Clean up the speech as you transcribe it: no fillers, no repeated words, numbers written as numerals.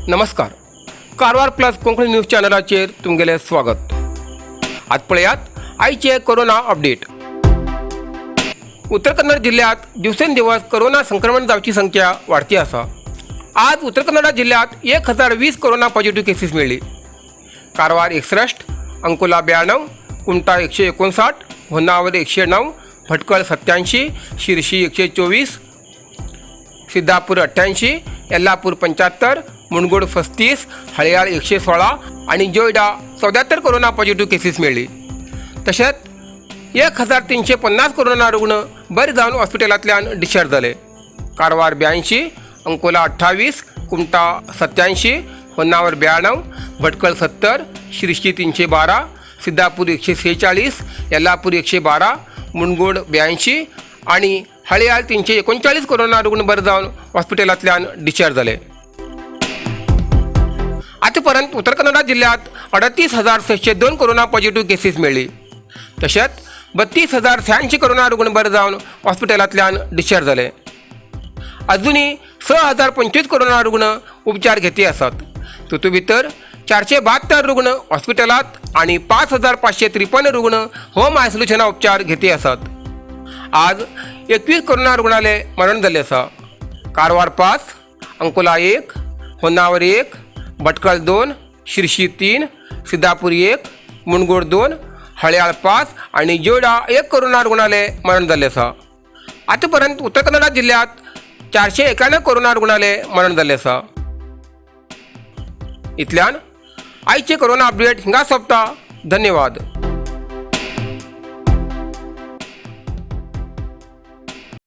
नमस्कार. Karwar plus Konkani news चॅनलाचेर तुमगेलें स्वागत. आज पळयात आयचे कोरोना अपडेट. उत्तर कन्नड जिल्ह्यात दिवसेंदिवस कोरोना संक्रमण जावची संख्या वाढती आसा. आज उत्तर कन्नड जिल्ह्यात 1020 कोरोना पॉझिटिव्ह केसीस मेळ्ळी. कारवार 61, अंकोला 92, कुमटा 159, होन्नावर 109, भटकळ 87, शिरशी 124, सिद्धापूर 88, येल्लापूर 75, मुणगोड 35, हळयाळ 116 आणि जोयडा 74 कोरोना पॉझिटिव्ह केसीस मेळ्ळी. तशेंच 1350 कोरोना रुग्ण बरे जावन हॉस्पिटलांतल्यान डिस्चार्ज जाले. कारवार 82, अंकोला 28, कुमटा 87, होन्नावर 92, भटकळ 70, शिरशी 312, सिद्धापूर 146, येल्लापूर 112, मुणगोड 82 आणि हळयाळ 339 कोरोना रुग्ण बरे जावन हॉस्पिटलांतल्यान डिस्चार्ज जाले. आतापर्यंत उत्तर कन्नड जिल्ह्यात 38,602 कोरोना पॉझिटिव्ह केसीस मेळ्ळी. तशेंच 32,086 कोरोना रुग्ण बरे जावन हॉस्पिटलांतल्यान डिस्चार्ज जाले. अजुनी 6,025 कोरोना रुग्ण उपचार घेती आसात. तातूंत भितर 472 रुग्ण हॉस्पिटलांत आणि 5,553 रुग्ण होम आयसोलेशना उपचार घेती आसात. आज 21 कोरोना रुग्णालय मरण जाल्ले आसा. कारवार 5, अंकोला 1, होन्नावर 1, भटकळ 2, शिरशी 3, सिद्धापूर 1, मुणगोड 2, हळयाळ 5 आणि जोयडा 1 कोरोना रुग्णालय मरण जाल्ले आसा. आतापर्यंत उत्तर कन्नड जिल्ह्यात 491 कोरोना रुग्णालय मरण जाल्ले आसा. इतल्यान आयचे कोरोना अपडेट हिंगा सोंपता. धन्यवाद.